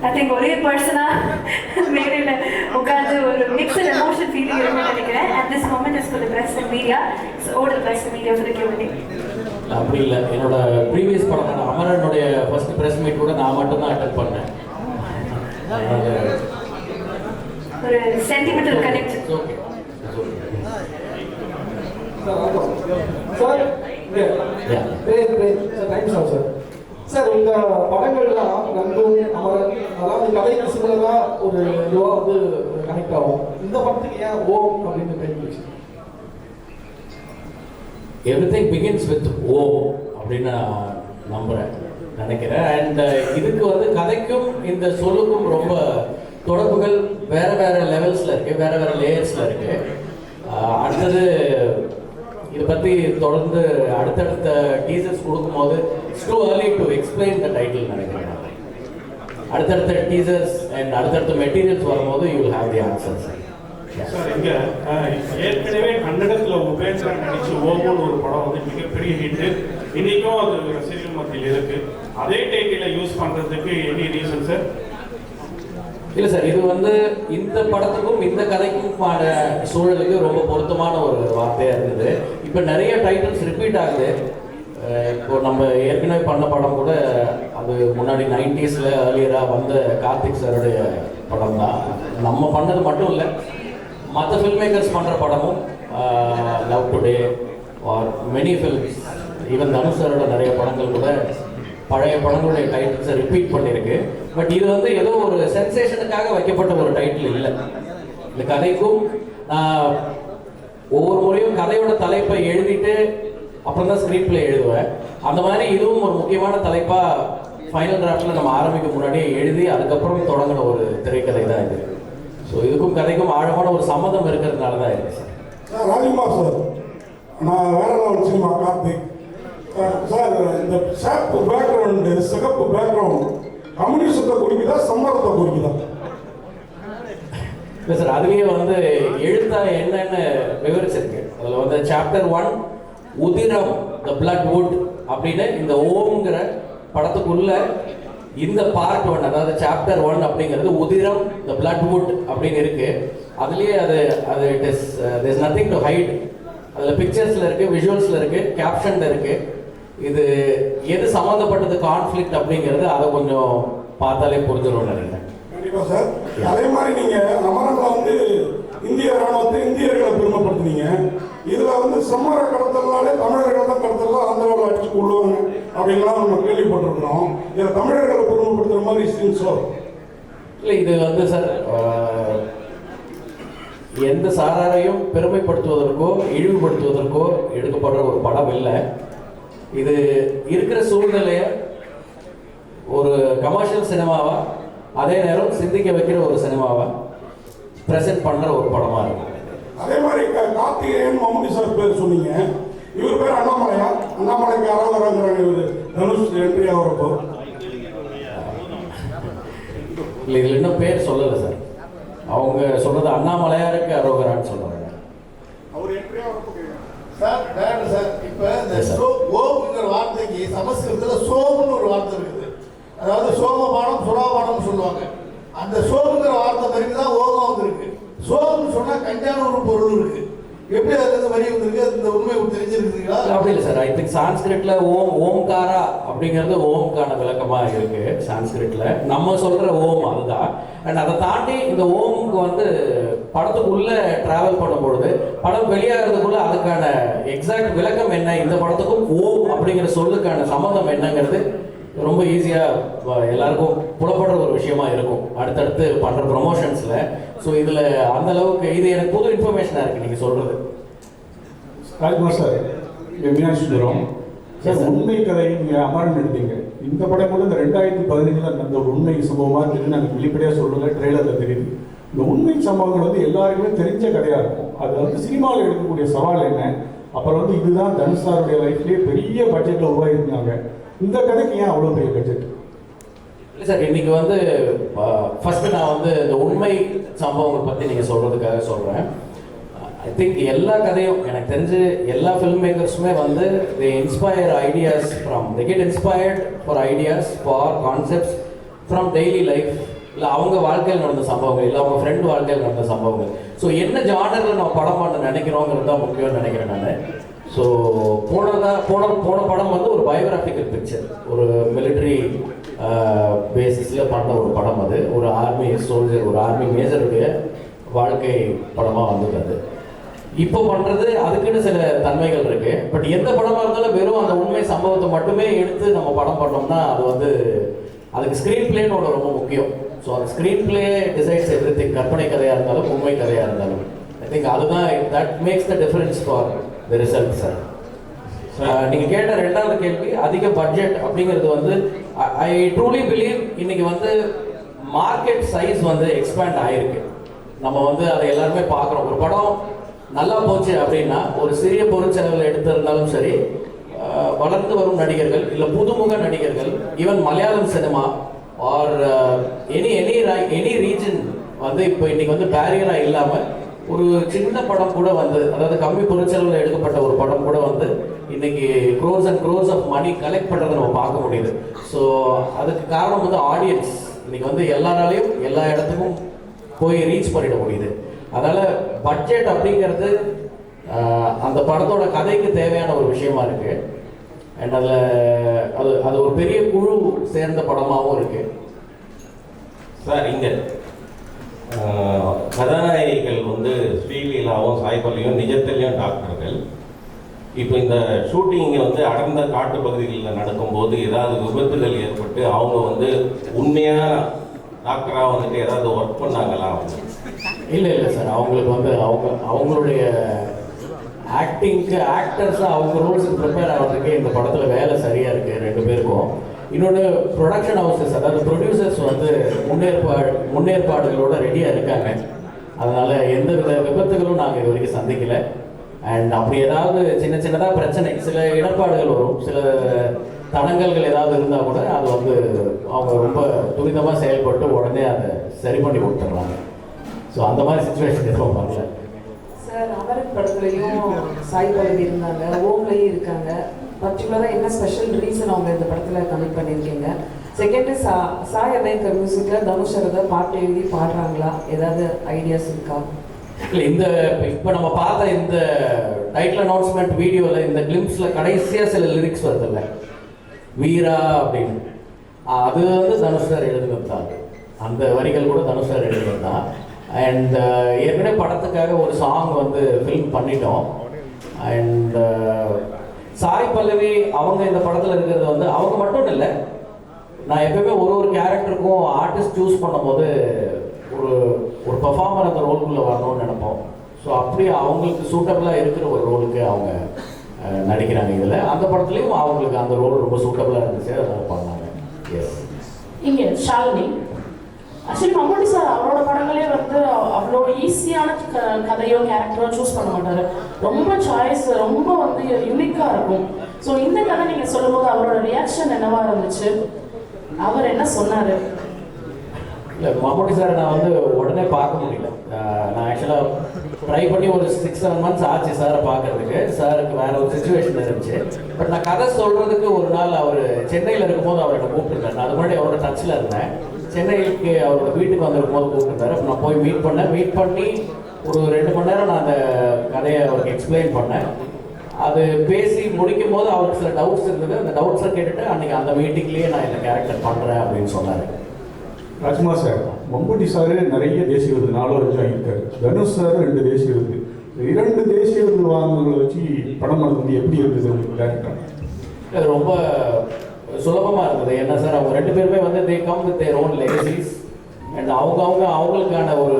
I think ஒரே பர்சனாக மேடையில் உட்காந்து ஒரு மிக்சட் எமோஷன் ஃபீலிங் இருக்கும்னு நினைக்கிறேன். At this moment is for the press and media. Over the press and media for the Q&A. அப்படி இல்லை, என்னோட ப்ரீவியஸ் படமான அமரனுடைய ஃபர்ஸ்ட் ப்ரெஸ் மீட் கூட நான் மட்டும்தான் அட்டென்ட் பண்ணேன். ஒரு சென்டிமெண்டல் கனெக்ட். ஓகே சார், இந்த படங்கள்லாம் நண்பன் அமரன் அதாவது கதைக்கு சிமிலராக ஒரு இதுவாக வந்து கனெக்ட் ஆகும். இந்த படத்துக்கு ஏன் ஓம் அப்படின்னு கைப்பிடிச்சு? எவ்ரிதிங் பிகின்ஸ் வித் ஓம் அப்படின்னு நான் நம்புகிறேன், நினைக்கிறேன். அண்ட் இதுக்கு வந்து கதைக்கும் இந்த சொல்லுக்கும் ரொம்ப தொடர்புகள் வேறு வேறு லெவல்ஸில் இருக்குது, வேறு வேறு லேயர்ஸில் இருக்குது. அடுத்தது இதை பற்றி தொடர்ந்து அடுத்தடுத்த டீசர்ஸ் கொடுக்கும்போது it's too early to explain the title நினைக்கிறேன். அடுத்தடுத்த டீசர்ஸ் அண்ட் அடுத்தடுத்த மெட்டீரியல்ஸ் வரும்போது you will have the answers. Sir, இங்கே ஏற்கனவே கன்னடத்தில் உபேந்திரா நடிச்சு ஓமோன்னு ஒரு படம் வந்து மிகப்பெரிய ஹிட்டு. இன்றைக்கும் அது ரசிகர்கள் மத்தியில் இருக்குது. அதே டைட்டிலை யூஸ் பண்ணுறதுக்கு எனி ரீசன் சார்? இல்லை சார், இது வந்து இந்த படத்துக்கும் இந்த கதைக்குமான சூழலுக்கு ரொம்ப பொருத்தமான ஒரு வார்த்தையாக இருக்குது. இப்போ நிறைய டைட்டில்ஸ் ரிப்பீட் ஆகுது. இப்போ நம்ம ஏற்கனவே பண்ண படம் கூட அது முன்னாடி 90s ஏர்லியராக வந்த கார்த்திக் சாருடைய படம் தான். நம்ம பண்ணது மட்டும் இல்லை, மற்ற ஃபில்ம் மேக்கர்ஸ் பண்ணுற படமும் love today are many films, even Dhanush சாரோட நிறைய படங்கள் கூட பழைய படங்களுடைய டைட்டில்ஸை ரிப்பீட் பண்ணியிருக்கு. பட் இது வந்து ஏதோ ஒரு சென்சேஷனுக்காக வைக்கப்பட்ட ஒரு டைட்டில் இல்லை. இந்த கதைக்கும் நான் ஒவ்வொரு முறையும் கதையோட தலைப்பை எழுதிட்டு அப்புறம் தான் ஸ்க்ரீன் பிளே எழுதுவேன். அந்த மாதிரி இதுவும் ஒரு முக்கியமான தலைப்பாக ஃபைனல் டிராஃப்டில் நம்ம ஆரம்பிக்க முன்னாடியே எழுதி அதுக்கப்புறம் தொடங்கின ஒரு திரைக்கதை தான் இது. ஸோ இதுக்கும் கதைக்கும் ஆழமான ஒரு சம்மந்தம் இருக்கிறதுனால தான் இருக்குது சார். ராஜ்குமார் சார், நான் வேற ஒரு சினிமா கார்த்திக் சார், இந்த சிவப்பு பேக்ரவுண்டு சிகப்பு பேக்ரவுண்ட் கம்யூனிஸ்டத்தை குறிக்குதா சம்மரத்தை குறிக்குதா? இல்லை சார், அதுவே வந்து எழுத்தா என்னன்னு விவரிச்சிருக்கு. அதில் வந்து சாப்டர் 1 உதிரம் த பிளட் வுட் அப்படின்னு இந்த ஓம்ங்கிற படத்துக்குள்ள இந்த பார்ட் 1, அதாவது சாப்டர் 1 அப்படிங்கிறது உதிரம் த பிளட் வுட் அப்படின்னு இருக்கு. அதுலேயே அது it is nothing to hide. அதில் பிக்சர்ஸில் இருக்குது, விஷுவல்ஸில் இருக்குது, கேப்ஷனில் இருக்குது. இது எது சம்மந்தப்பட்டது கான்ஃப்ளிக்ட் அப்படிங்கிறது அதை கொஞ்சம் பார்த்தாலே புரிஞ்சிடும் நினைக்கிறேன். கண்டிப்பாக சார். அதே மாதிரி நீங்கள் அமரனில் வந்து இந்திய ராணுவத்தை இந்தியர்களை பெருமைப்படுத்துனீங்க. இதில் வந்து சம்மர கடத்தல்னாலே தமிழர்களை தான் கடத்தலாம் ஆந்திராவில் அடிச்சு கொள்ளுவாங்க அப்படின்லாம் நம்ம கேள்விப்பட்டிருக்கிறோம். இதில் தமிழர்களை பெருமைப்படுத்துகிற மாதிரி சீன்ஸோ இல்லை, இது வந்து சார் எந்த சாராரையும் பெருமைப்படுத்துவதற்கோ இழிவுபடுத்துவதற்கோ எடுக்கப்படுற ஒரு படம் இல்லை. இது இருக்கிற சூழ்நிலையை ஒரு கமர்ஷியல் சினிமாவா அதே நேரம் சிந்திக்க வைக்கிற ஒரு சினிமாவா ப்ரெசென்ட் பண்ணுற ஒரு படமாக இருக்கும். அதே மாதிரி கார்த்திகேயன் மம்முட்டி சார் பேர் சொன்னீங்க. இவர் பேர் அண்ணாமலையா? அண்ணாமலைக்கு அரோகராங்கிறாங்க இவர் தனுஷ் என்ட்ரி ஆகிறப்போ. இல்லை, இதில் இன்னும் பேர் சொல்லலை சார். அவங்க சொல்றது அண்ணாமலையாருக்கு அரோகரான்னு சொல்றாங்க. அவர் என்ட்ரி ஆகிறப்போ சார் டேரக்டர் சார், இப்போ இந்த ஓம்ங்கிற வார்த்தைக்கு சமஸ்கிருதத்தில் சோம்னு ஒரு வார்த்தை இருக்குது. அதாவது சோமபானம் சுறாபானம் சொல்லுவாங்க. அந்த சோம்ங்கிற வார்த்தை பிறகு தான் ஓகம் வந்துருக்கு. சோம்னு சொன்னால் கஞ்சான ஒரு பொருள் இருக்கு. எப்படி அதுலேருந்து வரி வந்திருக்கு? அந்த உண்மை தெரிஞ்சிருக்குங்களா? அப்படி இல்லை சார். ஐ திங்க் சான்ஸ்கிரிட்ல ஓம்காரா அப்படிங்கிறது ஓம்கான விளக்கமாக இருக்கு சான்ஸ்கிரிட்ல. நம்ம சொல்ற ஓம் அதுதான். அண்ட் அதை தாண்டி இந்த ஓமுக்கு வந்து படத்துக்குள்ள டிராவல் பண்ணும்பொழுது படம் வெளியாகிறதுக்குள்ள அதுக்கான எக்ஸாக்ட் விளக்கம் என்ன, இந்த படத்துக்கும் ஓம் அப்படிங்கிற சொல்லுக்கான சம்மந்தம் என்னங்கிறது ரொம்ப ஈஸியாக எல்லாருக்கும் புலப்படுற ஒரு விஷயமா இருக்கும் அடுத்தடுத்து பண்ணுற ப்ரொமோஷன்ஸில். ஸோ இதில் அந்த அளவுக்கு இது எனக்கு புது இன்ஃபர்மேஷனாக இருக்குது நீங்கள் சொல்கிறது. ராஜ்குமார் சார், மீனாட்சி சுந்தரம் சார், உண்மை கதை நீங்கள் அமரன் எடுத்தீங்க. இந்த படம் கூட இந்த 2015 நடந்த ஒரு உண்மை சம்பவமாக இருக்குது. நாங்கள் வெளிப்படையாக சொல்லலை, ட்ரெய்லரில் தெரியுது. இந்த உண்மை சம்பவங்கள் வந்து எல்லாருக்குமே தெரிஞ்ச கதையாக இருக்கும். அது வந்து சினிமாவில் எடுக்கக்கூடிய சவால் என்ன? அப்புறம் வந்து இதுதான் தனுஷ் சாருடைய லைஃப்லேயே பெரிய பட்ஜெட்டில் உருவாகிருந்தாங்க. இந்த கதைக்கு ஏன் அவ்வளோ பெரிய பட்ஜெட்? இல்லை சார், இன்னைக்கு வந்து ஃபர்ஸ்ட் நான் வந்து இந்த உண்மை சம்பவங்கள் பற்றி நீங்கள் சொல்கிறதுக்காக சொல்கிறேன். ஐ திங்க் எல்லா கதையும் எனக்கு தெரிஞ்சு எல்லா ஃபில்ம் மேக்கர்ஸுமே வந்து they inspire ideas from they get inspired for ideas for concepts from daily life, இல்லை அவங்க வாழ்க்கையில் நடந்த சம்பவங்கள், இல்லை அவங்க ஃப்ரெண்ட் வாழ்க்கையில் நடந்த சம்பவங்கள். ஸோ என்ன ஜானரில் நம்ம படம் பண்ண நினைக்கிறோங்கிறது தான் முக்கியம்னு நினைக்கிறேன் நான். ஸோ போன படம் வந்து ஒரு பயோகிராஃபிக்கல் பிக்சர், ஒரு மிலிட்ரி பேசிஸில் பண்ண ஒரு படம். அது ஒரு ஆர்மி சோல்ஜர், ஒரு ஆர்மி மேஜருடைய வாழ்க்கை படமாக வந்தது. அது இப்போ பண்ணுறது அதுக்குன்னு சில தன்மைகள் இருக்குது. பட் எந்த படமாக இருந்தாலும் வெறும் அந்த உண்மை சம்பவத்தை மட்டுமே எடுத்து நம்ம படம் பண்ணோம்னா அது வந்து அதுக்கு ஸ்க்ரீன் பிளேன்னு ஒன்று ரொம்ப முக்கியம். ஸோ அந்த ஸ்க்ரீன் பிளே டிசைட்ஸ் எவ்ரிதிங். கற்பனை கதையாக இருந்தாலும் உண்மை கதையாக இருந்தாலும் ஐ திங்க் அதுதான் that makes the difference for the result. Sir நீங்கள் கேட்ட ரெண்டாவது கேள்வி, அதிக பட்ஜெட் அப்படிங்கிறது வந்து ஐ ட்ரூலி பிலீவ் இன்னைக்கு வந்து மார்க்கெட் சைஸ் வந்து எக்ஸ்பேண்ட் ஆகிருக்கு. நம்ம வந்து அதை எல்லாருமே பார்க்குறோம். ஒரு படம் நல்லா போச்சு அப்படின்னா ஒரு சிறிய பொருட்செலவில் எடுத்திருந்தாலும் சரி, வளர்ந்து வரும் நடிகர்கள் இல்லை புதுமுக நடிகர்கள், even Malayalam cinema or any region வந்து இப்போ இன்னைக்கு வந்து பேரியராக இல்லாமல் ஒரு சின்ன படம் கூட வந்து, அதாவது கம்மி பொருட்செலவில் எடுக்கப்பட்ட ஒரு படம் கூட வந்து இன்னைக்கு crores and crores of money collect பண்ணுறதை நம்ம பார்க்க முடியுது. ஸோ அதுக்கு காரணம் வந்து ஆடியன்ஸ் இன்னைக்கு வந்து எல்லாராலையும் எல்லா இடத்துக்கும் போய் ரீச் பண்ணிட முடியுது. அதனால் பட்ஜெட் அப்படிங்கிறது அந்த படத்தோட கதைக்கு தேவையான ஒரு விஷயமா இருக்கு. அண்ட் அதில் அது ஒரு பெரிய குழு சேர்ந்த படமாகவும் இருக்கு. சார் இங்கே கதாநாயகிகள் வந்து ஸ்ரீலீலாவும் சாய்பல்லியும் நிஜத்திலையும் டாக்டர்கள். இப்போ இந்த ஷூட்டிங் வந்து அடர்ந்த காட்டு பகுதிகளில் நடக்கும்போது ஏதாவது விபத்துகள் ஏற்பட்டு அவங்க வந்து உண்மையான டாக்டராக வந்துட்டு ஏதாவது ஒர்க் பண்ணாங்களா? இல்லை சார், அவங்களுக்கு வந்து அவங்களுடைய ஆக்டர்ஸாக அவங்க ரோல்ஸுக்கு ப்ரிப்பேர் ஆகிறதுக்கு இந்த படத்தில் வேலை சரியாக இருக்குது ரெண்டு பேருக்கும். இன்னொன்று ப்ரொடக்ஷன் ஹவுசஸ், அதாவது ப்ரொடியூசர்ஸ் வந்து முன்னேற்பாடுகளோட ரெடியாக இருக்காங்க. அதனால் எந்த வித விபத்துகளும் நாங்கள் இது வரைக்கும் சந்திக்கலை. அண்ட் அப்படி ஏதாவது சின்னதாக பிரச்சனை, சில இடர்பாடுகள் வரும், சில தடங்கல்கள் ஏதாவது இருந்தால் கூட அது வந்து அவங்க ரொம்ப துரிதமாக செயல்பட்டு உடனே அதை சரி பண்ணி கொடுத்துட்றாங்க. ஸோ அந்த மாதிரி சுச்சுவேஷன் எதுவும் வரல. சார் அமரன் படத்துலையும் சாய் பல்லவி இருந்தாங்க, ஓம்லையும் இருக்காங்க. பர்டிகுலராக என்ன ஸ்பெஷல் ரீசன் அவங்க இந்த படத்தில் கனெக்ட் பண்ணியிருக்கீங்க? செகண்டு சாய் அபேங்கர் மியூசிக்கில் தனுஷ் ஏதாவது பாட்டு எழுதி பாடுறாங்களா? ஏதாவது ஐடியாஸ் இருக்கா? இல்லை, இப்போ நம்ம பார்த்த இந்த டைட்டில் அனௌன்ஸ்மெண்ட் வீடியோவில் இந்த கிளிம்ஸில் கடைசியாக சில லிரிக்ஸ் வருதில்ல, வீரா அப்படின்னு, அது வந்து தனுஷ் சார் எழுதுனது தான். அந்த வரிகள் கூட தனுஷ் சார் எழுதுனது தான். அண்ட் ஏற்கனவே படத்துக்காக ஒரு சாங் வந்து ஃபில்ம் பண்ணிட்டோம். அண்ட் சாய் பல்லவி அவங்க இந்த படத்தில் இருக்கிறது வந்து அவங்க மட்டும் இல்லை, நான் எப்பவுமே ஒரு கேரக்டருக்கும் ஆர்டிஸ்ட் சூஸ் பண்ணும்போது ஒரு பெர்ஃபார்மர் அந்த ரோலுக்குள்ளே வரணும்னு நினைப்போம். ஸோ அப்படியே அவங்களுக்கு சூட்டபிளாக இருக்கிற ஒரு ரோலுக்கு அவங்க நடிக்கிறாங்க. இதில் அந்த படத்துலேயும் அவங்களுக்கு அந்த ரோல் ரொம்ப சூட்டபிளாக இருந்துச்சு, அதனால் பண்ணாங்க. எஸ். இங்கே ஷாலினி ஆக்சுவலி மம்முட்டி சார் அவரோட படங்களே வந்து அவ்வளோ ஈஸியான கதையோ கேரக்டரோ சூஸ் பண்ண மாட்டார். ரொம்ப சாய்ஸ் ரொம்ப வந்து யூனிக்காக இருக்கும். ஸோ இந்த கதை நீங்கள் சொல்லும்போது அவரோட ரியாக்ஷன் என்னவா இருந்துச்சு? அவர் என்ன சொன்னார்? இல்லை, மம்முட்டி சார் நான் வந்து உடனே பார்க்க முடியல. நான் ஆக்சுவலாக ட்ரை பண்ணி ஒரு 6-7 மந்த்ஸ் ஆச்சு சாரை பார்க்கறதுக்கு. சாருக்கு வேற ஒரு சுச்சுவேஷன் இருந்துச்சு. பட் நான் கதை சொல்கிறதுக்கு ஒரு நாள் அவர் சென்னையில் இருக்கும்போது அவர் என்னை கூப்பிட்டுருந்தார். நான் அது முன்னாடி அவரோட டச்சில் இருந்தேன். சென்னைக்கு அவரோட வீட்டுக்கு வந்திருக்கும்போது கூப்பிட்டுருந்தாரு. அப்போ நான் போய் மீட் பண்ணி ஒரு 2 மணி நேரம் நான் அந்த கதையை அவருக்கு எக்ஸ்பிளைன் பண்ணேன். அது பேசி முடிக்கும் போது அவருக்கு சில டவுட்ஸ் இருந்தது. அந்த டவுட்ஸை கேட்டுட்டு அன்றைக்கி அந்த மீட்டிங்லேயே நான் இந்த கேரக்டர் பண்ணுறேன் அப்படின்னு சொன்னார். ராஜ்குமார் சார், மம்முட்டி சார் நிறைய தேசிய விருது 4-5 வாங்கியிருக்காரு. தனுஷ் சார் 2 தேசிய விருது. 2 தேசிய விருது வாங்கினவங்களை வச்சு படம் பண்ணுறது எப்படி இருந்தது உங்களுக்கு டேரக்டர்? அது ரொம்ப சுலபமாக இருந்தது. ஏன்னா சார் அவங்க 2 பேருமே வந்து they come with their own legacies and அவங்களுக்கான ஒரு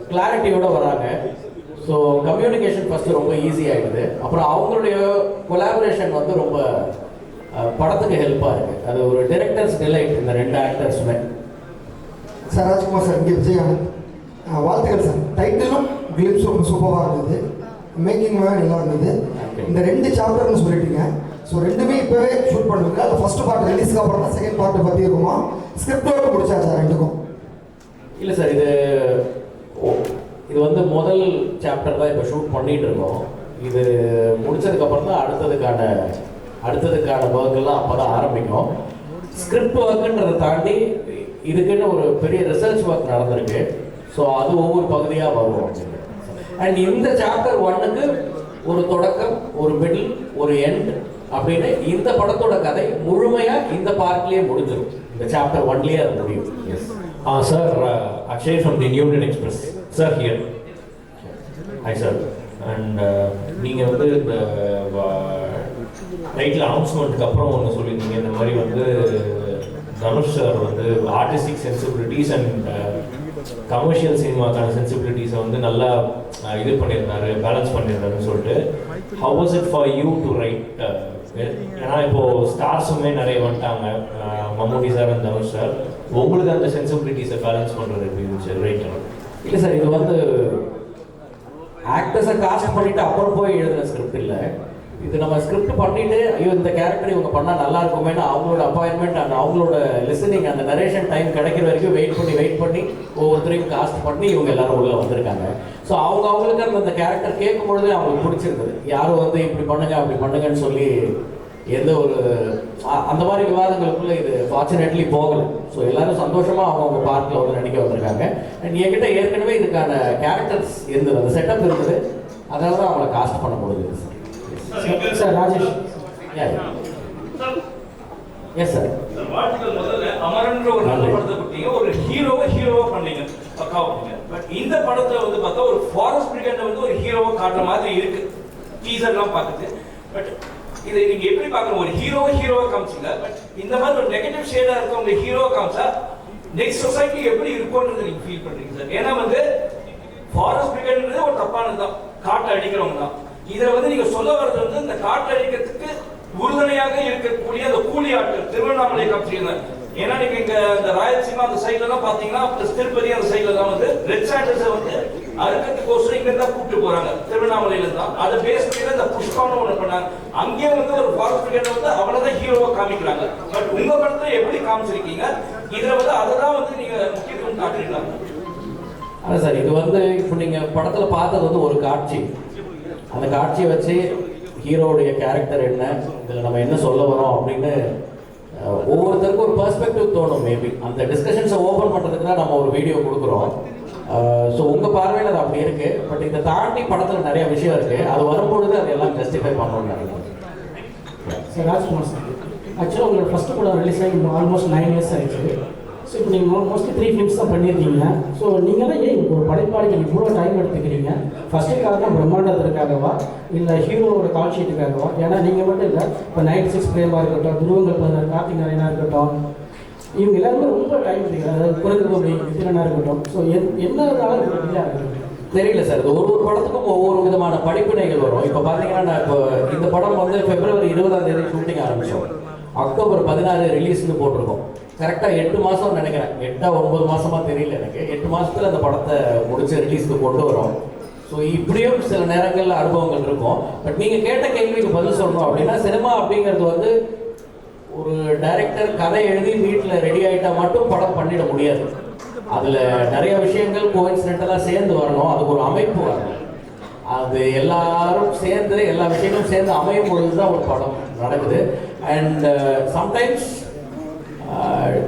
கிளாரிட்டியோட வராங்க. ஸோ கம்யூனிகேஷன் ஃபஸ்ட்டு ரொம்ப ஈஸி ஆகிடுது. அப்புறம் அவங்களுடைய கொலாபரேஷன் வந்து ரொம்ப படத்துக்கு ஹெல்ப்பாக இருக்குது. அது ஒரு டைரக்டர்ஸ் டிலைட் இந்த 2 ஆக்டர்ஸுமே. சார் ராஜ்குமார் சார், இங்கே விஜயகாந்த், வாழ்த்துக்கள் சார். டைட்டிலும் கிளிம்ஸும் ரொம்ப சூப்பராக இருந்தது, மேக்கிங் நல்லா இருந்தது. இந்த 2 சாப்டர்னு சொல்லிட்டீங்க. ஸோ 2மே இப்போவே ஷூட் பண்ணுவீங்க? அது ஃபர்ஸ்ட் பார்ட் ரிலீஸ்க்கு அப்புறம் தான் செகண்ட் பார்ட் பற்றி இருக்குமா? ஸ்கிரிப்ட் ஒர்க் முடிச்சா சார் 2க்கும்? இல்லை சார், இது வந்து முதல் சாப்டர் தான் இப்போ ஷூட் பண்ணிகிட்டு இருக்கோம். இது முடிச்சதுக்கப்புறம் தான் அடுத்ததுக்கான ஒர்க்கெல்லாம் அப்போ தான் ஆரம்பிக்கும். ஸ்கிரிப்ட் ஒர்க்குன்றதை தாண்டி இதுக்குன்னு ஒரு பெரிய ரிசர்ச் ஒர்க் நடந்திருக்கு. ஸோ அது ஒவ்வொரு பகுதியாக வரும் அப்படின்னு. அண்ட் இந்த சாப்டர் 1க்கு ஒரு தொடக்கம், ஒரு மிடில், ஒரு எண்ட் அப்படின்னு இந்த படத்தோட கதை முழுமையாக இந்த பார்ட்லேயே முடிஞ்சிடும். இந்த சாப்டர் 1லேயே அது முடியும். Yes sir, Akshay from the union express sir here. Hi sir. And நீங்கள் வந்து இந்த டைட்டில் அனௌன்ஸ்மெண்ட்டுக்கு அப்புறம் ஒன்று சொல்லியிருந்தீங்க, இந்த மாதிரி வந்து தனுஷ் சார் வந்து ஆர்டிஸ்டிக் சென்சிபிலிட்டிஸ் அண்ட் கமர்ஷியல் சினிமாக்கான சென்சிபிலிட்டிஸை வந்து நல்லா இது பண்ணியிருந்தாரு, பேலன்ஸ் பண்ணியிருந்தாருன்னு சொல்லிட்டு. How was it for you to right? ஏன்னா இப்போது ஸ்டார்ஸுமே நிறைய வந்துட்டாங்க, மம்முட்டி சார் அண்ட் தனுஷ் சார். உங்களுக்கு அந்த சென்சிபிலிட்டிஸை பேலன்ஸ் பண்ணுறது எப்படி இருந்துச்சு ரைட்? இல்லை சார், இது வந்து ஆக்டர்ஸை காஸ்ட் பண்ணிவிட்டு அப்புறம் போய் எழுதுன ஸ்கிரிப்ட் இல்லை. இது நம்ம ஸ்கிரிப்ட் பண்ணிட்டு ஐயோ இந்த கேரக்டர் இவங்க பண்ணால் நல்லா இருக்குமேனு அவங்களோட அப்பாயின்மெண்ட் அண்ட் அவங்களோட லிசனிங் அந்த நரேஷன் டைம் கிடைக்கிற வரைக்கும் வெயிட் பண்ணி ஒவ்வொருத்தரையும் காஸ்ட் பண்ணி இவங்க எல்லாரும் உள்ளே வந்திருக்காங்க. ஸோ அவங்களுக்கு அந்த கேரக்டர் கேட்கும் பொழுதே அவங்களுக்கு பிடிச்சிருக்குது. யாரும் வந்து இப்படி பண்ணுங்க அப்படி பண்ணுங்கன்னு சொல்லி எந்த ஒரு அந்த மாதிரி விவாதங்களுக்குள்ள இது ஃபார்ச்சுனேட்லி போகலை. ஸோ எல்லாரும் சந்தோஷமாக அவங்கவுங்க பார்ட்டில் வந்து நடிக்க வந்திருக்காங்க. அண்ட் என்கிட்ட ஏற்கனவே இதுக்கான கேரக்டர்ஸ் இருந்தது, அந்த செட்டப் இருந்தது, அதனால தான் அவங்கள காஸ்ட் பண்ண முடியுது. சார் ராஜேஷ். Yes sir. வாழ்த்துக்கள். முதல்ல அமரன்ற ஒரு நல்ல படத்தை கொடுத்தீங்க, ஒரு ஹீரோவா பண்ணீங்க, பக்காவா பண்ணீங்க. பட் இந்த படத்துல வந்து பார்த்தா ஒரு ஃபாரஸ்ட் பிரிகேட் வந்து ஒரு ஹீரோவா காட்டுற மாதிரி இருக்கு டீசர்லாம் பார்க்குது. பட் இதை நீங்க எப்படி பார்க்கணும்? ஒரு ஹீரோவா காமிச்சிங்க, பட் இந்த மாதிரி ஒரு நெகட்டிவ் ஷேடா இருக்கவங்க ஹீரோவா காமிச்சா நெக்ஸ்ட் சொசைட்டி எப்படி இருக்கும்ன்றது நீங்க ஃபீல் பண்றீங்க சார்? ஏன்னா வந்து ஃபாரஸ்ட் பிரிகேட்ன்றது ஒரு தப்பானதுதான், காட்டை அடிக்கிறவங்க தான். இதை வந்து நீங்க சொல்ல வர்றது வந்து இந்த காட்டை அடிக்கிறதுக்கு உறுதுணையாக இருக்கக்கூடிய அந்த கூலி ஆட்கள் திருவண்ணாமலை காமிச்சிருங்க. ஏன்னா நீங்க இங்க இந்த ராயலசீமா அந்த சைட்ல எல்லாம் பாத்தீங்கன்னா திருப்பதி அந்த சைட்ல எல்லாம் வந்து ரெட் சாண்டர்ஸை வந்து அறுக்கிறதுக்கோசரம் இங்க தான் கூப்பிட்டு போறாங்க, திருவண்ணாமலையில தான். அதை பேஸ் பண்ணி தான் இந்த புஷ்பான்னு ஒண்ணு பண்ணாங்க. அங்கேயே வந்து ஒரு ஃபாரஸ்ட் பிரிகேட் வந்து அவனதான் ஹீரோவா காமிக்கிறாங்க. பட் உங்க படத்துல எப்படி காமிச்சிருக்கீங்க? இதுல வந்து அதை தான் வந்து நீங்க முக்கியத்துவம் காட்டுறீங்களா? அதான் சார், இது வந்து இப்போ நீங்கள் படத்தில் பார்த்தது வந்து ஒரு காட்சி. அந்த காட்சியை வச்சு ஹீரோவுடைய கேரக்டர் என்ன, இதில் நம்ம என்ன சொல்ல வரோம் அப்படின்னு ஒவ்வொருத்தருக்கும் ஒரு பெர்ஸ்பெக்டிவ் தோணும். மேபி அந்த டிஸ்கஷன்ஸை ஓப்பன் பண்ணுறதுக்கு தான் நம்ம ஒரு வீடியோ கொடுக்குறோம். ஸோ உங்கள் பார்வையில் அது அப்படி இருக்குது. பட் இதை தாண்டி படத்தில் நிறைய விஷயம் இருக்குது, அது வரும்பொழுது அதெல்லாம் ஜஸ்டிஃபை பண்ணணும்னு நினைக்கிறேன். சார் ராஜ்குமார் சார், ஆக்சுவலாக உங்களோட ஃபஸ்ட்டு படம் ரிலீஸ் ஆகி ஆல்மோஸ்ட் 9 இயர்ஸ் ஆயிடுச்சு. ஸோ இப்போ நீங்கள் மோஸ்ட்லி 3 ஃபிலிம்ஸ் தான் பண்ணியிருக்கீங்க. ஸோ நீங்களாம் ஏன் ஒரு படைப்பாளிகள் இவ்வளோ டைம் எடுத்துக்கிறீங்க? ஃபஸ்ட்டு காரணம் பிரம்மாண்டத்திற்காகவா இல்லை ஹீரோவோட கால் ஷீட்டுக்காகவா? ஏன்னா நீங்கள் மட்டும் இல்லை, இப்போ 96 பிரேமா இருக்கட்டும், துருவங்கள் 16, கார்த்திக் நாராயணா இருக்கட்டும், இவங்க எல்லாருமே ரொம்ப டைம் எடுத்துக்கிறாங்க. அதாவது குறைந்தபடி வித்திரனா இருக்கட்டும். ஸோ என்னதுனால இல்லை தெரியல சார். இது ஒரு படத்துக்கும் ஒவ்வொரு விதமான படிப்பினைகள் வரும். இப்போ பார்த்தீங்கன்னா நான் இப்போ இந்த படம் வந்து February 20 ஷூட்டிங் ஆரம்பித்தோம், October 16 ரிலீஸ்னு போட்டிருக்கோம். கரெக்டாக 8 மாதம் நினைக்கிறேன், 8-9 மாதமாக தெரியல எனக்கு. 8 மாதத்தில் அந்த படத்தை முடிச்சு ரிலீஸ்க்கு கொண்டு வரோம். ஸோ இப்படியும் சில நேரங்களில் அனுபவங்கள் இருக்கும். பட் நீங்கள் கேட்ட கேள்விக்கு பதில் சொல்லணும் அப்படின்னா, சினிமா அப்படிங்கிறது வந்து ஒரு டைரக்டர் கதை எழுதி வீட்டில் ரெடி ஆகிட்டா மட்டும் படம் பண்ணிட முடியாது. அதில் நிறைய விஷயங்கள் கோஇன்சிடென்டலாக சேர்ந்து வரணும், அதுக்கு ஒரு அமைப்பு வரணும். அது எல்லாரும் சேர்ந்து எல்லா விஷயங்களும் சேர்ந்து அமையும் பொழுது தான் ஒரு படம் நடக்குது. அண்ட் சம்டைம்ஸ்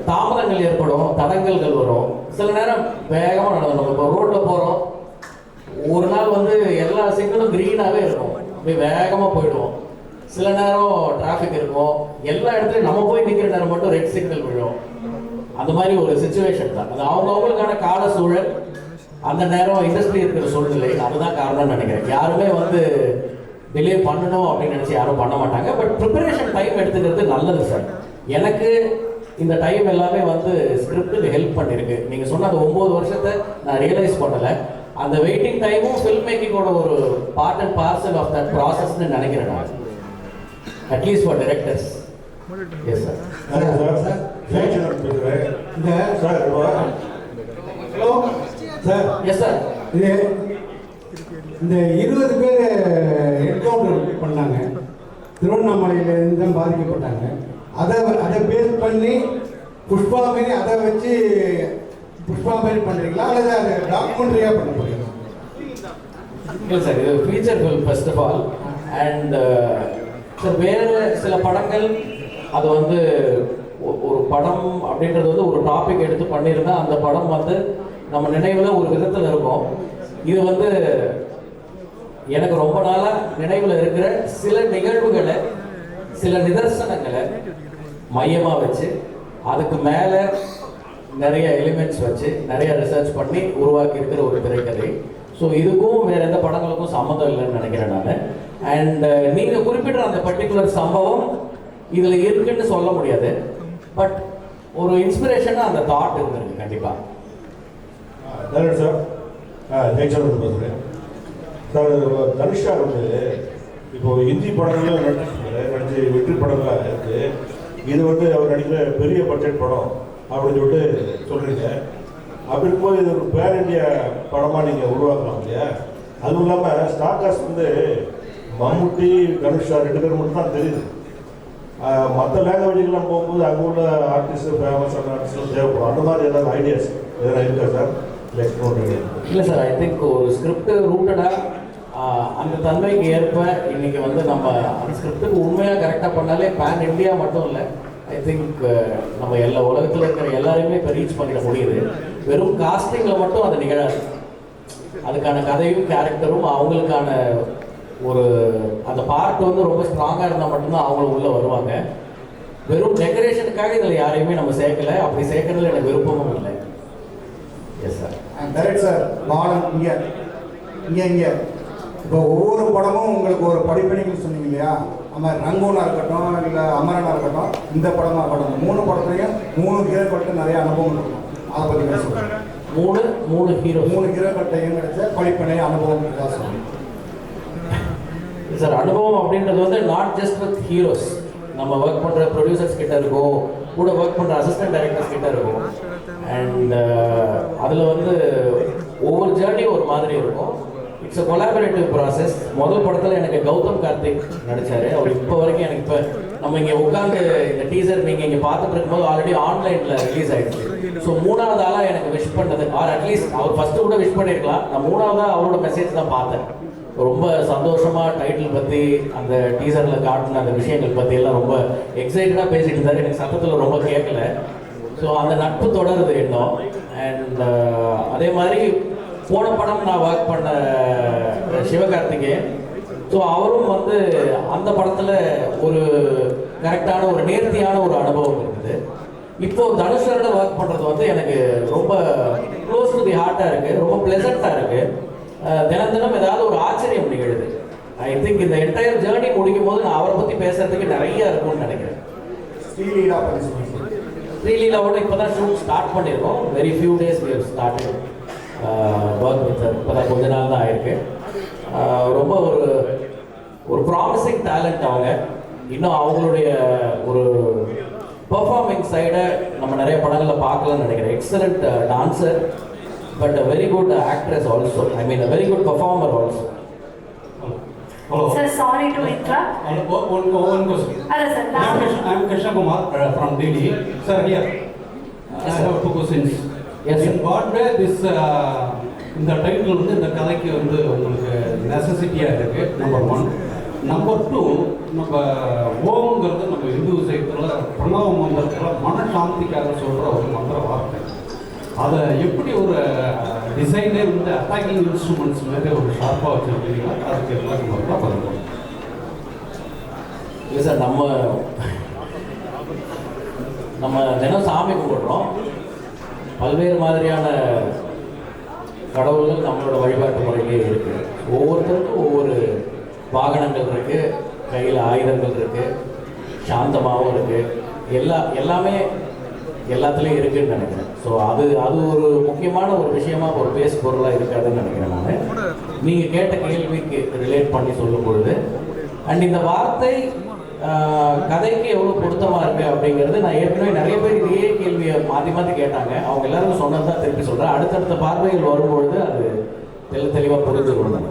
தாமதங்கள் ஏற்படும், தடங்கல்கள் வரும். சில நேரம் வேகமாக நடக்கும். இப்போ ரோட்டில் போகிறோம், ஒரு நாள் வந்து எல்லா சிக்னலும் க்ரீனாகவே இருக்கும், அப்படியே வேகமாக போயிடுவோம். சில நேரம் டிராஃபிக் இருக்கும், எல்லா இடத்துலையும் நம்ம போய் நிற்கிற நேரம் மட்டும் ரெட் சிக்னல் விழும். அந்த மாதிரி ஒரு சுச்சுவேஷன் தான். அது அவங்களுக்கான கால சூழல், அந்த நேரம் இண்டஸ்ட்ரி இருக்கிற சூழ்நிலை, அதுதான் காரணம்னு நினைக்கிறேன். யாருமே வந்து டிலே பண்ணணும் அப்படின்னு நினச்சி யாரும் பண்ண மாட்டாங்க. பட் ப்ரிப்பரேஷன் டைம் எடுத்துக்கிறது நல்லது சார். எனக்கு இந்த டைம் எல்லாமே வந்து ஸ்கிரிப்டுக்கு ஹெல்ப் பண்ணியிருக்கு. நீங்கள் சொன்ன அந்த 9 வருஷத்தை நான் ரியலைஸ் பண்ணலை. அந்த வெயிட்டிங் டைமும் ஃபில்ம் மேக்கிங்கோட ஒரு part and parcel of that ப்ராசஸ்ன்னு நினைக்கிறேன் நான், at least for directors. Yes sir. Hello sir. Yes sir. இந்த 20 பேர் என்கவுண்டர் பண்ணாங்க, திருவண்ணாமலையிலேருந்து தான் பாதிக்கப்பட்டாங்க. அதை பேஸ் பண்ணி புஷ்பா மாரி அதை வச்சு புஷ்பா மாரி பண்ணுறீங்களா அல்லது அதை டாக்குமெண்ட்ரியாக பண்ண போறீங்களா? இல்லை சார், இது feature film first of all. And sir வேறு சில படங்கள் அது வந்து ஒரு படம் அப்படின்றது வந்து ஒரு டாபிக் எடுத்து பண்ணியிருந்தா அந்த படம் வந்து நம்ம நினைவில் ஒரு விதத்தில் இருக்கும். இது வந்து எனக்கு ரொம்ப நாளாக நினைவில் இருக்கிற சில நிகழ்வுகளை, சில நிதர்சனங்களை மையமாக வச்சு அதுக்கு மேலே நிறைய எலிமெண்ட்ஸ் வச்சு நிறைய ரிசர்ச் பண்ணி உருவாக்கி இருக்கிற ஒரு திரைக்கதை. ஸோ இதுக்கும் வேறு எந்த படங்களுக்கும் சம்மந்தம் இல்லைன்னு நினைக்கிறேன் நான். அண்ட் நீங்கள் குறிப்பிட்ட அந்த பர்டிகுலர் சம்பவம் இதில் இருக்குன்னு சொல்ல முடியாது, பட் ஒரு இன்ஸ்பிரேஷனாக அந்த தாட் இருந்திருக்கு கண்டிப்பாக. சார் ஜெயச்சந்திரன் பேசுகிறேன் சார். தனுஷ் சார் வந்து இப்போ ஹிந்தி படங்கள்லாம் நடிச்சு வெற்றி படங்கள்லாம் இருக்குது. இது வந்து அவர் நடிக்கிற பெரிய பட்ஜெட் படம் அப்படின்னு சொல்லிட்டு சொல்கிறீங்க. அப்படி இருக்கும்போது இது ஒரு பேர் இண்டியா படமாக நீங்கள் உருவாக்கலாம் இல்லையா? அதுவும் இல்லாமல் ஸ்டார் காஸ்ட் வந்து மம்முட்டி, தனுஷ் சார் 2 பேர் மட்டும் தான் தெரியுது. மற்ற லாங்குவேஜுக்கெல்லாம் போகும்போது அங்கே உள்ள ஆர்டிஸ்ட்டு, ஃபேமஸான ஆர்டிஸ்ட்லாம் தேவைப்படும். அந்த மாதிரி ஏதாவது ஐடியாஸ் எதனா இருக்கா சார்? இல்லை சார், ஐ திங்க் ஒரு ஸ்கிரிப்ட் ரூட்டடாக அந்த தன்மைக்கு ஏற்ப இன்னைக்கு வந்து நம்ம அந்த ஸ்கிரிப்டுக்கு உண்மையாக கரெக்டாக பண்ணாலே பேன் இண்டியா மட்டும் இல்லை, ஐ திங்க் நம்ம எல்லா உலகத்தில் இருக்கிற எல்லாரையுமே இப்போ ரீச் பண்ணிட முடியுது. வெறும் காஸ்டிங்கில் மட்டும் அது நிகழாது. அதுக்கான கதையும் கேரக்டரும் அவங்களுக்கான ஒரு அந்த பார்ட் வந்து ரொம்ப ஸ்ட்ராங்காக இருந்தால் மட்டும்தான் அவங்களும் உள்ளே வருவாங்க. வெறும் டெக்கரேஷனுக்காக இதில் யாரையுமே நம்ம சேர்க்கலை. அப்படி சேர்க்கறதுல எனக்கு விருப்பமும் இல்லை. Yes sir. Correct sir. Balan இங்கே இப்போ ஒவ்வொரு படமும் உங்களுக்கு ஒரு படிப்பணிகள் சொன்னீங்க இல்லையா? நம்ம ரங்கூனாக இருக்கட்டும், இல்லை அமரனாக இருக்கட்டும், இந்த படமாக இருக்கட்டும், 3 படத்துலையும் 3 ஹீரோக்கள்கிட்ட நிறைய அனுபவம் இருக்கும். அதை பற்றி என்ன சொல்லுங்கள்? 3 ஹீரோக்கள்கிட்டையும் கிடைச்ச படிப்பனை அனுபவம் தான் சொல்லுங்கள் சார். அனுபவம் அப்படின்றது வந்து நாட் ஜஸ்ட் வித் ஹீரோஸ், நம்ம ஒர்க் பண்ணுற ப்ரொடியூசர்ஸ் கிட்ட இருக்கும், கூட ஒர்க் பண்ணுற அசிஸ்டன்ட் டைரக்டர்ஸ் கிட்ட இருக்கும். அண்ட் அதில் வந்து ஒவ்வொரு ஜேர்னியும் ஒரு மாதிரி இருக்கும். It's a collaborative process. முதல் படத்தில் எனக்கு கௌதம் கார்த்திக் நடித்தார். அவர் இப்போ வரைக்கும் எனக்கு இப்போ நம்ம இங்கே உட்காந்து இந்த டீசர் நீங்கள் இங்கே பார்த்துட்டு இருக்கும்போது ஆல்ரெடி ஆன்லைனில் ரிலீஸ் ஆகிடுச்சு. ஸோ 3வது ஆளாக எனக்கு விஷ் பண்ணது, ஆர் அட்லீஸ்ட் அவர் ஃபஸ்ட்டு கூட விஷ் பண்ணியிருக்கலாம், நான் 3வதாக அவரோட மெசேஜ் தான் பார்த்தேன். ரொம்ப சந்தோஷமாக டைட்டில் பற்றி அந்த டீசரில் காட்டின அந்த விஷயங்கள் பற்றி எல்லாம் ரொம்ப எக்ஸைட்டடாக பேசிட்டு இருந்தார். எனக்கு சத்தத்தில் ரொம்ப கேட்கல. ஸோ அந்த நட்பு தொடருது இன்னும். அண்ட் அதே மாதிரி போன படம் நான் ஒர்க் பண்ண சிவகார்த்திகேயன், ஸோ அவரும் வந்து அந்த படத்தில் ஒரு கரெக்டான ஒரு நேர்த்தியான ஒரு அனுபவம் இருக்குது. இப்போ தனுஷரோட ஒர்க் பண்ணுறது வந்து எனக்கு ரொம்ப க்ளோஸ் டு தி ஹார்ட்டாக இருக்குது, ரொம்ப ப்ளசண்ட்டாக இருக்குது. தினம் தினம் ஏதாவது ஒரு ஆச்சரியம் நிகழுது. ஐ திங்க் இந்த என்டையர் ஜேர்னி முடிக்கும் போது நான் அவரை பற்றி பேசுறதுக்கு நிறைய இருக்கும்னு நினைக்கிறேன். ஸ்ரீலீலாவோட இப்போ தான் ஷூட் ஸ்டார்ட் பண்ணியிருக்கோம். Very few days we have started work with sir. இப்போ தான் கொஞ்ச நாள் தான் ஆயிருக்கு. ரொம்ப ஒரு ப்ராமிசிங் டேலண்ட் அவங்க. இன்னும் அவங்களுடைய ஒரு பெர்ஃபார்மிங் சைடை நம்ம நிறைய படங்களில் பார்க்கலாம்னு நினைக்கிறேன். Excellent dancer, but a very good actress also. I mean a very good performer also. Hello. Sir, sorry to interrupt. One question. Hello sir. I am Krishna Kumar from Delhi. Sir, here. I have 2 questions. Yes sir. In what way this இந்த title வந்து இந்த கதைக்கு வந்து உங்களுக்கு நெசசிட்டியாக இருக்குது, number 1. Number 2, நம்ம ஓம்ங்கிறது நம்ம இந்து சைத்தில் பிரணவ மந்திரத்தில் மனசாந்திக்காக சொல்கிற ஒரு மந்திர வார்த்தை. அதை எப்படி ஒரு டிசைனே வந்து அட்டாக்கிங் இன்ஸ்ட்ருமெண்ட்ஸ் மாதிரி ஒரு ஷார்ப்பாக வச்சுருக்கீங்களா? அதுக்கு எல்லாருக்கும் மட்டும் பதில். இல்லை சார், நம்ம தினம் சாமி கும்பிடுறோம். பல்வேறு மாதிரியான கடவுள்கள் நம்மளோட வழிபாட்டு முறையிலே இருக்குது. ஒவ்வொருத்தருக்கும் ஒவ்வொரு வாகனங்கள் இருக்குது, கையில் ஆயுதங்கள் இருக்குது, சாந்தமாகவும் இருக்குது. எல்லாமே எல்லாத்துலேயும் இருக்குதுன்னு நினைக்கிறேன். ஸோ அது ஒரு முக்கியமான ஒரு விஷயமா ஒரு பேசு பொருளாக இருக்காதுன்னு நினைக்கிறேன் நான். நீங்கள் கேட்ட கேள்விக்கு ரிலேட் பண்ணி சொல்லும் பொழுது அண்ட் இந்த வார்த்தை கதைக்கு எவ்வளோ பொருத்தமாக இருக்குது அப்படிங்கிறது நான் ஏற்கனவே நிறைய பேர் இதே கேள்வியை மாற்றி கேட்டாங்க. அவங்க எல்லாரும் சொன்னது தான் திருப்பி சொல்கிறேன். அடுத்தடுத்த பார்வைகள் வரும்பொழுது அது தெளிவாக புரிஞ்சுக்கணும்.